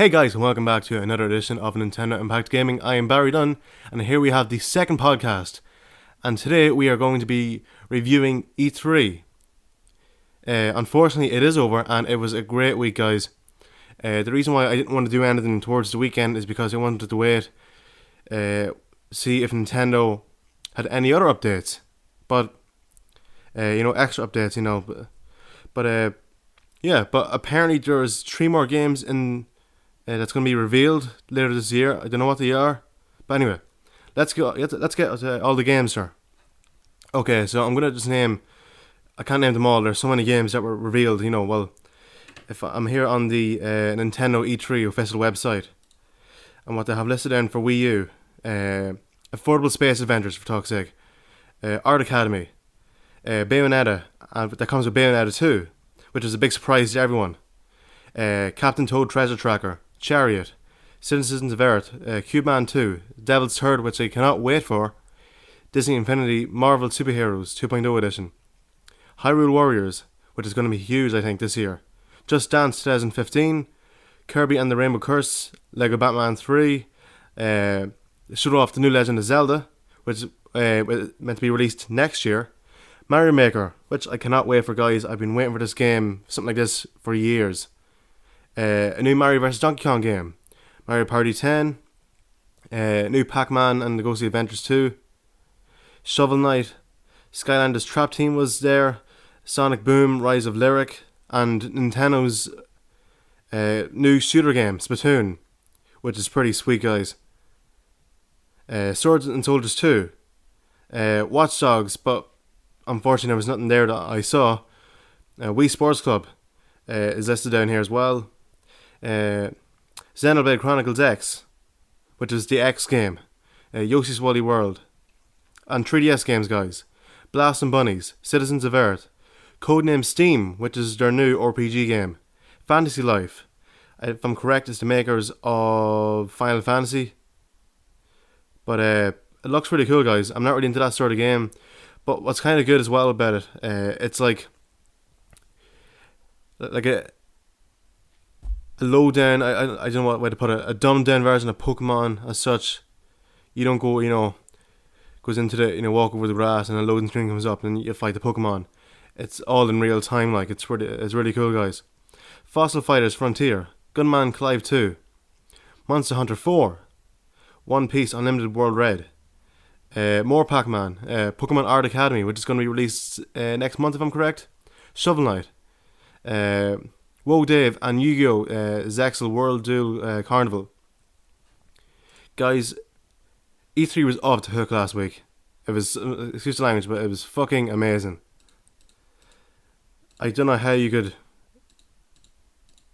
Hey guys, and welcome back to another edition of Nintendo Impact Gaming. I am BarryDunne, and here we have the second podcast. And today we are going to be reviewing E3. Unfortunately, it is over, and it was a great week, guys. The reason why I didn't want to do anything towards the weekend is because I wanted to wait, see if Nintendo had any other updates. But, extra updates, But apparently there's 3 more games in that's going to be revealed later this year. I don't know what they are, but anyway, let's get all the games, sir. Okay, so I'm gonna just name. I can't name them all. There's so many games that were revealed. If I'm here on the Nintendo E3 official website, and what they have listed in for Wii U, Affordable Space Adventures, for talk's sake, Art Academy, Bayonetta, and that comes with Bayonetta 2, which is a big surprise to everyone. Captain Toad Treasure Tracker, Chariot, Citizens of Earth, Cube Man 2, Devil's Third, which I cannot wait for, Disney Infinity Marvel Superheroes 2.0 Edition, Hyrule Warriors, which is going to be huge I think this year, Just Dance 2015, Kirby and the Rainbow Curse, Lego Batman 3, showed off the new Legend of Zelda, which is meant to be released next year, Mario Maker, which I cannot wait for, guys. I've been waiting for this game, something like this, for years. A new Mario vs Donkey Kong game, Mario Party 10, new Pac-Man and the Ghostly Adventures 2, Shovel Knight, Skylanders Trap Team was there, Sonic Boom, Rise of Lyric, and Nintendo's new shooter game, Splatoon, which is pretty sweet, guys. Swords and Soldiers 2, Watch Dogs, but unfortunately there was nothing there that I saw. Wii Sports Club is listed down here as well. Xenoblade Chronicles X, which is the X game, Yoshi's Woolly World, and 3DS games, guys. Blast and Bunnies, Citizens of Earth, Codename Steam, which is their new RPG game, Fantasy Life, if I'm correct, it's the makers of Final Fantasy. But it looks really cool, guys. I'm not really into that sort of game, but what's kind of good as well about it, it's like a low down, I don't know what way to put it, a dumbed down version of Pokemon as such. You don't go, goes into the, walk over the grass and a loading screen comes up and you fight the Pokemon. It's all in real time, like, it's really cool, guys. Fossil Fighters Frontier, Gunman Clive 2, Monster Hunter 4, One Piece Unlimited World Red, more Pac-Man, Pokemon Art Academy, which is going to be released next month if I'm correct, Shovel Knight, Whoa Dave, and Yu-Gi-Oh! Zexal World Duel Carnival. Guys, E3 was off the hook last week. It was, excuse the language, but it was fucking amazing. I don't know how you could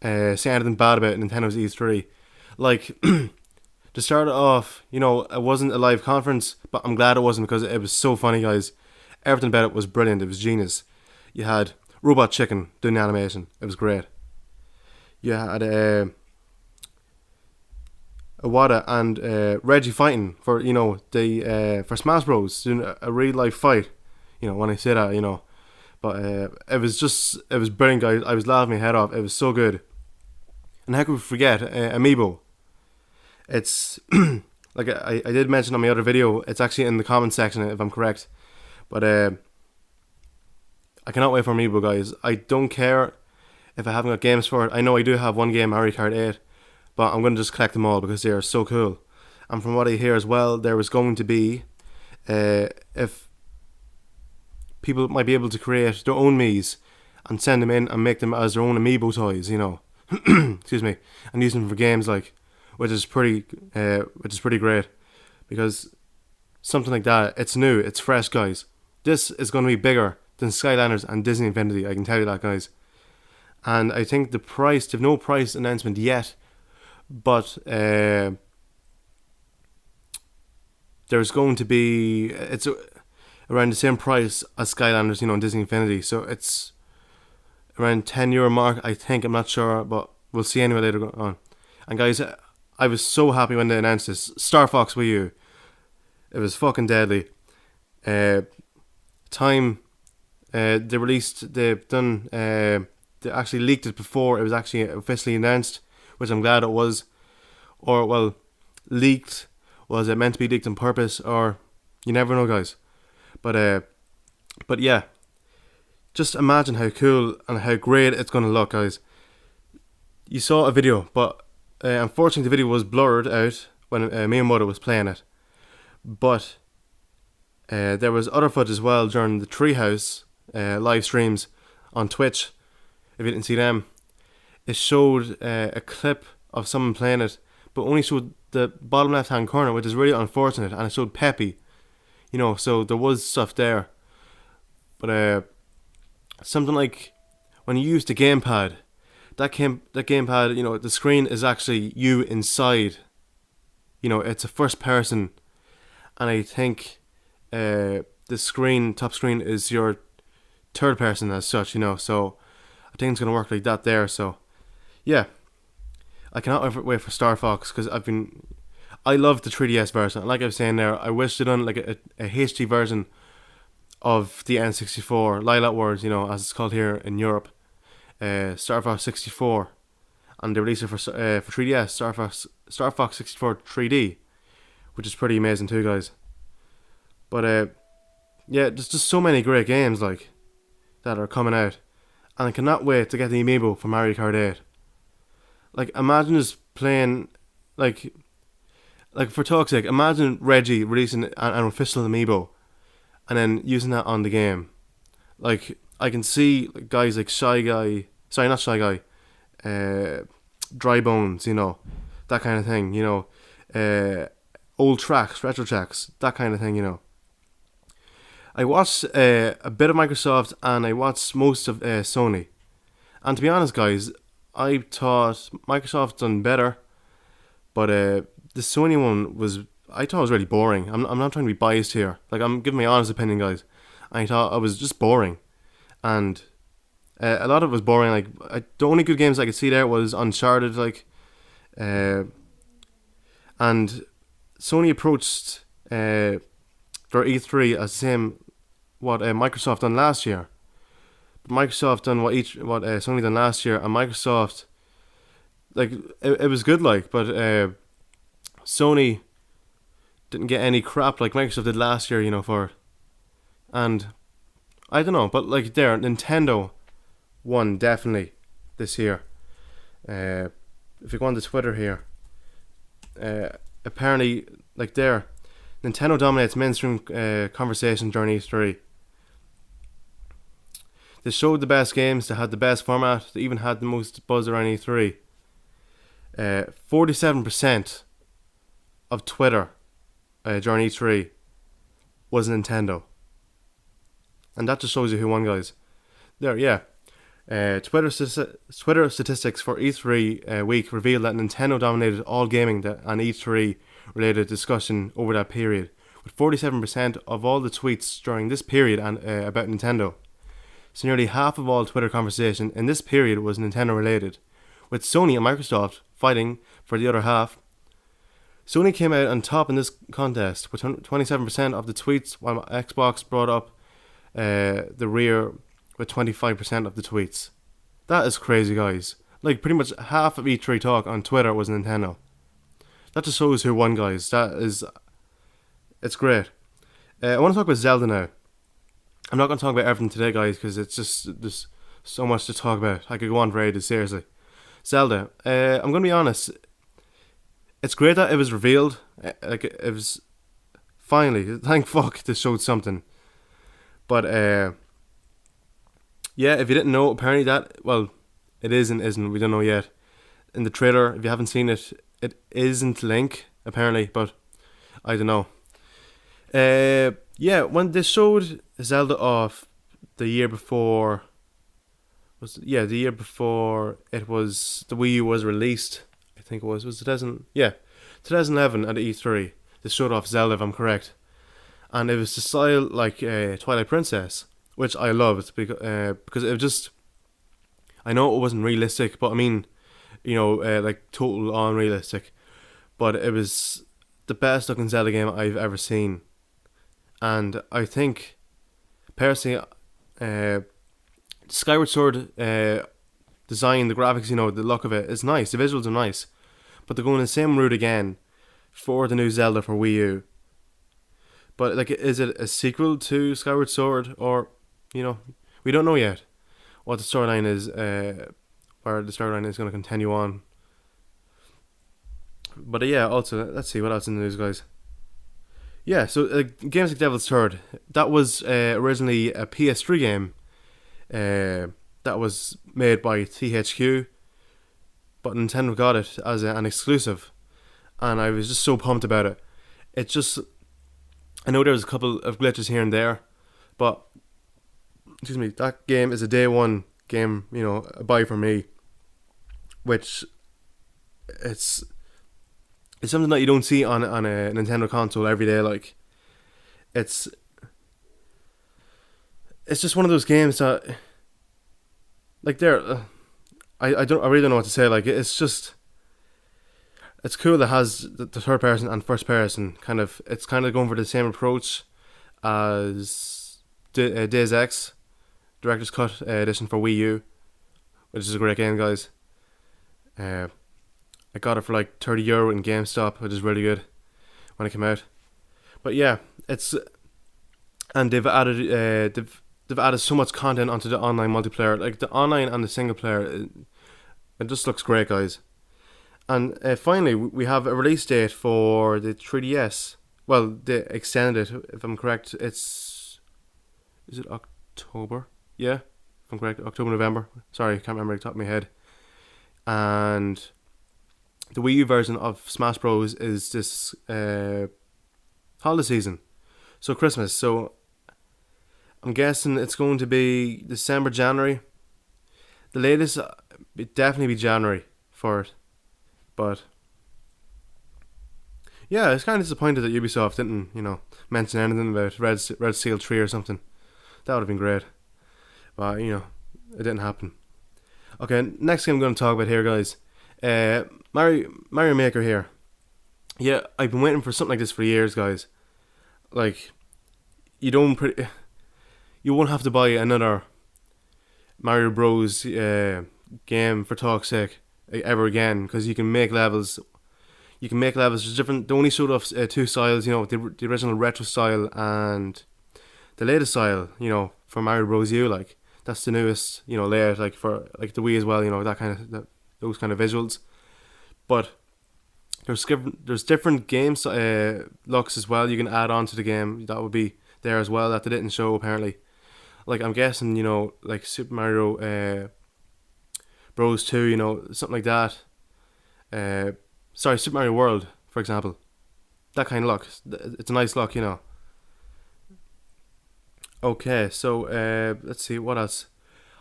say anything bad about Nintendo's E3. Like, to start it off, it wasn't a live conference, but I'm glad it wasn't because it was so funny, guys. Everything about it was brilliant. It was genius. You had Robot Chicken doing the animation. It was great. You had Iwata and Reggie fighting for for Smash Bros, doing a real life fight. When I say that, but it was brilliant, guys. I was laughing my head off. It was so good. And how could we forget Amiibo? It's like I did mention on my other video. It's actually in the comment section if I'm correct. But I cannot wait for Amiibo, guys. I don't care if I haven't got games for it. I know I do have one game, Mario Kart 8, but I'm going to just collect them all because they are so cool. And from what I hear as well, there was going to be, if people might be able to create their own Miis and send them in and make them as their own Amiibo toys, excuse me, and use them for games, like, which is pretty great, because something like that, it's new, it's fresh, guys. This is going to be bigger than Skylanders and Disney Infinity, I can tell you that, guys. And I think the price, they've no price announcement yet, but there's going to be, it's around the same price as Skylanders, and Disney Infinity, so it's around €10 mark, I think. I'm not sure, but we'll see anyway later on. And guys, I was so happy when they announced this. Star Fox Wii U, it was fucking deadly. They've actually leaked it before it was actually officially announced, which I'm glad it was. Or, well, leaked. Was it meant to be leaked on purpose? Or, you never know, guys. But yeah, just imagine how cool and how great it's going to look, guys. You saw a video, but unfortunately the video was blurred out when Miyamoto was playing it. But there was other footage as well during the Treehouse live streams on Twitch. If you didn't see them, it showed a clip of someone playing it, but only showed the bottom left hand corner, which is really unfortunate, and it showed Peppy. So there was stuff there. But something like when you use the gamepad, that gamepad, the screen is actually you inside. It's a first person, and I think the top screen is your third person as such. So I think it's gonna work like that there. So yeah, I cannot wait for Star Fox because I love the 3DS version. Like I was saying there, I wish they'd done like a HD version of the N64, Lilac Wars, as it's called here in Europe, Star Fox 64, and they released it for 3DS, Star Fox 64 3D, which is pretty amazing too, guys. But yeah, there's just so many great games like that are coming out, and I cannot wait to get the amiibo for Mario Kart 8. Like, imagine just playing, like for talk's sake, imagine Reggie releasing an official amiibo and then using that on the game. Like, I can see guys like Dry Bones, that kind of thing, old tracks, retro tracks, that kind of thing, I watched a bit of Microsoft and I watched most of Sony. And to be honest, guys, I thought Microsoft done better, but the Sony one I thought it was really boring. I'm not trying to be biased here. Like, I'm giving my honest opinion, guys. I thought it was just boring, and a lot of it was boring. Like, the only good games I could see there was Uncharted, and Sony approached their E3 as the same what Microsoft done last year. But Microsoft done what Sony done last year, and Microsoft, like, it was good, but Sony didn't get any crap like Microsoft did last year, for it. And I don't know, but like Nintendo won definitely this year. If you go on to Twitter here, apparently Nintendo dominates mainstream conversation during E3. They showed the best games, they had the best format, they even had the most buzz around E3. 47% of Twitter during E3 was Nintendo. And that just shows you who won, guys. There, yeah. Twitter statistics for E3 week revealed that Nintendo dominated all gaming and E3 related discussion over that period, with 47% of all the tweets during this period about Nintendo. So nearly half of all Twitter conversation in this period was Nintendo related, with Sony and Microsoft fighting for the other half. Sony came out on top in this contest with 27% of the tweets, while Xbox brought up the rear with 25% of the tweets. That is crazy, guys. Like, pretty much half of E3 talk on Twitter was Nintendo. That just shows who won, guys. It's great. I want to talk about Zelda now. I'm not going to talk about everything today, guys, because there's so much to talk about. I could go on for ages, seriously. Zelda. I'm going to be honest. It's great that it was revealed. It was finally. Thank fuck they showed something. But yeah, if you didn't know, apparently it is and isn't. We don't know yet. In the trailer, if you haven't seen it, it isn't Link apparently, but I don't know. Yeah, when they showed Zelda off the year before, the year before the Wii U was released. I think it was 2011 at E3. They showed off Zelda, if I'm correct, and it was the style like Twilight Princess, which I loved because it was just. I know it wasn't realistic, but I mean, like total unrealistic, but it was the best looking Zelda game I've ever seen, and I think personally, Skyward Sword design, the graphics, the look of it is nice. The visuals are nice, but they're going the same route again for the new Zelda for Wii U. But like, is it a sequel to Skyward Sword, or we don't know yet what the storyline is, where the storyline is going to continue on. But yeah, also let's see what else in the news, guys. Yeah, so games like Devil's Third, that was originally a PS3 game. That was made by THQ, but Nintendo got it as an exclusive, and I was just so pumped about it. I know there was a couple of glitches here and there, but that game is a day one game, a buy for me. Which it's something that you don't see on a Nintendo console every day. Like, it's just one of those games that, like, I really don't know what to say. Like, it's cool that it has the third person and first person it's kind of going for the same approach as Days X Director's Cut edition for Wii U, which is a great game, guys. I got it for like €30 in GameStop, which is really good when it came out. But yeah, and they've added they've added so much content onto the online multiplayer. Like, the online and the single player, it just looks great, guys. And finally, we have a release date for the 3DS. Well, they extended it, if I'm correct. Is it October? Yeah, if I'm correct, October, November. Sorry, I can't remember off the top of my head. And the Wii U version of Smash Bros is this holiday season, so Christmas. So I'm guessing it's going to be December, January. The latest, it'd definitely be January for it. But yeah, it's kind of disappointed that Ubisoft didn't, mention anything about Red Steel 3 or something. That would have been great. But, it didn't happen. Okay, next game I'm going to talk about here, guys. Mario Maker here. Yeah, I've been waiting for something like this for years, guys. Like, you won't have to buy another Mario Bros. Game for talk's sake ever again, because you can make levels. There's different. They only showed off two styles, the original retro style and the latest style, for Mario Bros. U. Like, that's the newest, layout, like, for like the Wii as well, those kind of visuals. But there's different games looks as well you can add on to the game that would be there as well that they didn't show apparently. Like, I'm guessing, like Super Mario Bros 2, something like that. Super Mario World, for example. That kind of look. It's a nice look, Okay, so let's see, what else?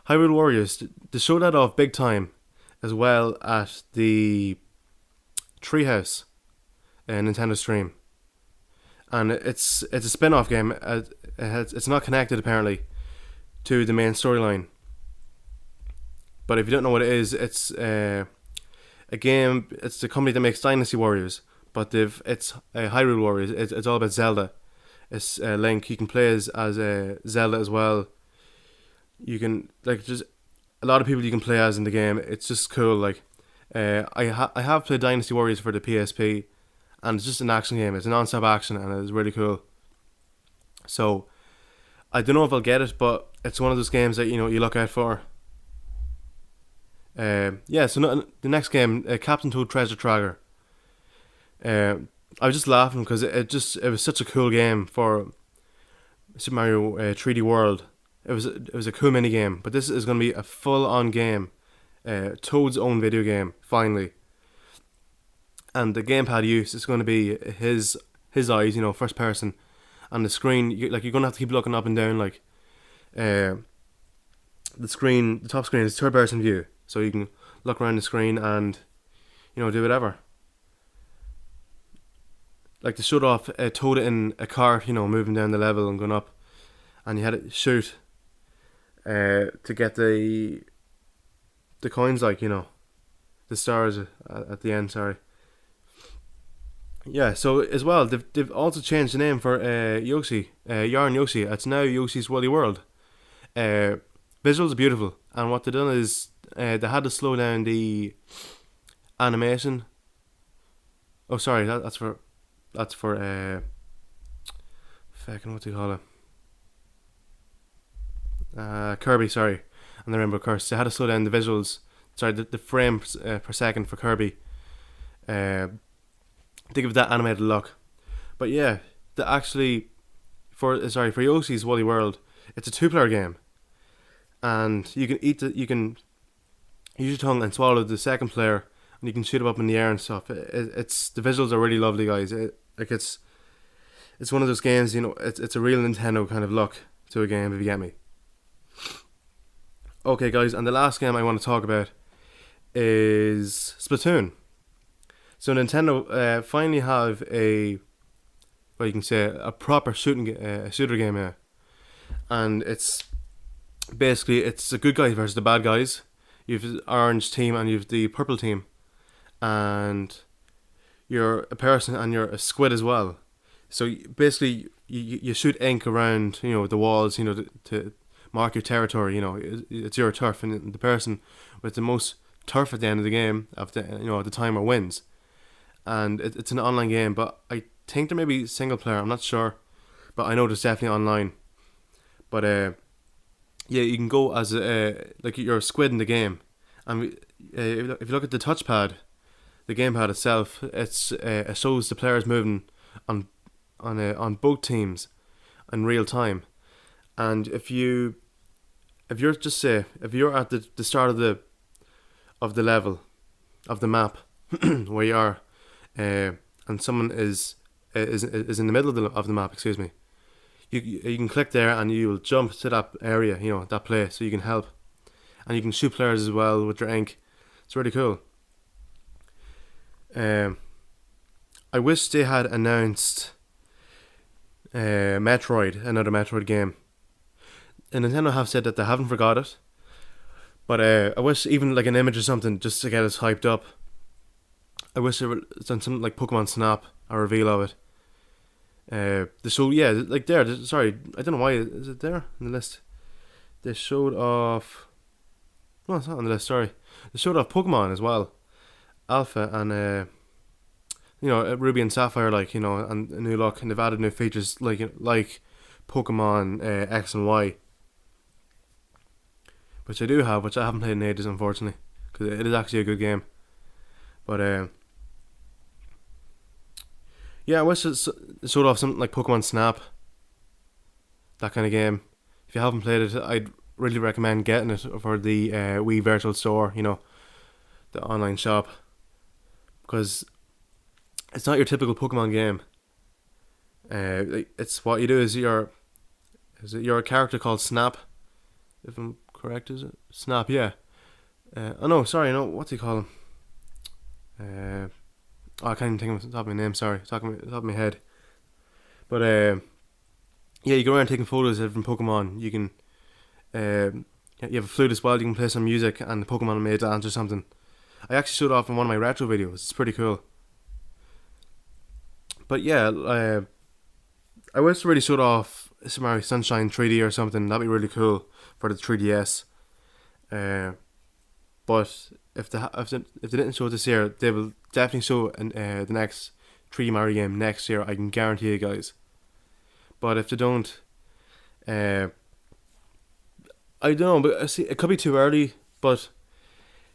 Hyrule Warriors. They showed that off big time as well at the Treehouse Nintendo stream. And it's a spin-off game. It's not connected apparently to the main storyline. But if you don't know what it is, it's a game. It's the company that makes Dynasty Warriors, but it's Hyrule Warriors. It's all about Zelda. It's Link. You can play as Zelda as well. You can, like, just a lot of people you can play as in the game. It's just cool. Like, I have played Dynasty Warriors for the PSP, and it's just an action game. It's a non-stop action, and it's really cool. So I don't know if I'll get it, but it's one of those games that you look out for. So the next game, Captain Toad Treasure Tracker. I was just laughing because it was such a cool game for Super Mario 3D World. It was a cool mini game, but this is going to be a full on game, Toad's own video game finally. And the gamepad use is going to be his eyes, first person, and the screen. You're going to have to keep looking up and down. Like, the top screen is third person view, so you can look around the screen and do whatever. Like, they showed off Toad in a cart, moving down the level and going up, and you had to shoot to get the coins, like, the stars at the end. Sorry. Yeah. So as well, they've also changed the name for Yoshi, Yarn Yoshi. It's now Yoshi's Woolly World. Visuals are beautiful, and what they've done is They had to slow down the animation. Oh, sorry, that's for fucking what do you call it? Kirby, sorry, and the Rainbow Curse. They had to slow down the visuals. Sorry, the frames per second for Kirby. To give that animated look. But yeah, for Yoshi's Woolly World, it's a 2-player game, and you can use your tongue and swallow the second player, and you can shoot them up in the air and stuff. It's the visuals are really lovely, guys. It's one of those games, it's a real Nintendo kind of look to a game, if you get me. Okay, guys, and the last game I want to talk about is Splatoon. So Nintendo finally have a proper shooter game here, and it's the good guys versus the bad guys. You've the orange team and you've the purple team, and you're a person and you're a squid as well. So basically, you shoot ink around the walls to mark your territory. It's your turf, and the person with the most turf at the end of the game at the timer wins. And it's an online game, but I think there may be single player. I'm not sure, but I know there's definitely online. But yeah, you can go as you're a squid in the game, and if you look at the touchpad, the gamepad itself, it shows the players moving on both teams in real time. And if you're at the start of the level of the map where you are, and someone is in the middle of the map, excuse me, you can click there and you will jump to that area, that place, so you can help, and you can shoot players as well with your ink. It's really cool. I wish they had announced Metroid, another Metroid game. And Nintendo have said that they haven't forgot it, but I wish even like an image or something just to get us hyped up. I wish they were done something like Pokemon Snap, a reveal of it. The show, yeah, like sorry, I don't know why, is it there in the list? They showed off, no, it's not on the list, sorry. They showed off Pokemon as well, Alpha, and Ruby and Sapphire, and a new look, and they've added new features like Pokemon X and Y, which I do have, which I haven't played in ages, unfortunately, because it is actually a good game. But yeah, I wish it showed off something like Pokemon Snap, that kind of game. If you haven't played it, I'd really recommend getting it for the Wii Virtual Store, the online shop, because it's not your typical Pokemon game. It's what you do is you're a character called Snap, if I'm correct, is it? Snap, yeah. What do you call him? I can't even think of the top of my name, sorry, top of my head. But yeah, you go around taking photos of different Pokemon. You can you have a flute as well, you can play some music and the Pokemon may dance or something. I actually showed off in one of my retro videos, it's pretty cool. But yeah, I wish they really showed off Super Mario Sunshine 3D or something. That'd be really cool for the 3DS. But if they didn't show it this year, they will definitely show the next 3D Mario game next year. I can guarantee you guys. But if they don't, I don't know. But I see, it could be too early. But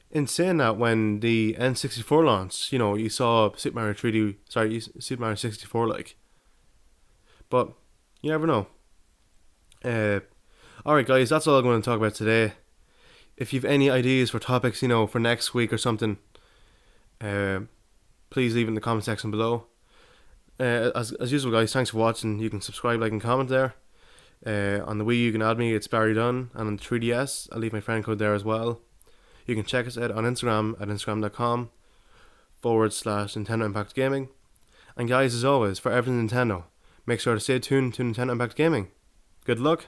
in saying that, when the N64 launched, you saw Super Mario 64 like. But you never know. Alright guys, that's all I'm going to talk about today. If you've any ideas for topics, for next week or something, please leave it in the comment section below. As usual guys, thanks for watching. You can subscribe, like and comment there. On the Wii U you can add me, it's BarryDunne, and on the 3DS I'll leave my friend code there as well. You can check us out on Instagram at instagram.com/Nintendo Impact Gaming. And guys, as always, for everything Nintendo, make sure to stay tuned to Nintendo Impact Gaming. Good luck.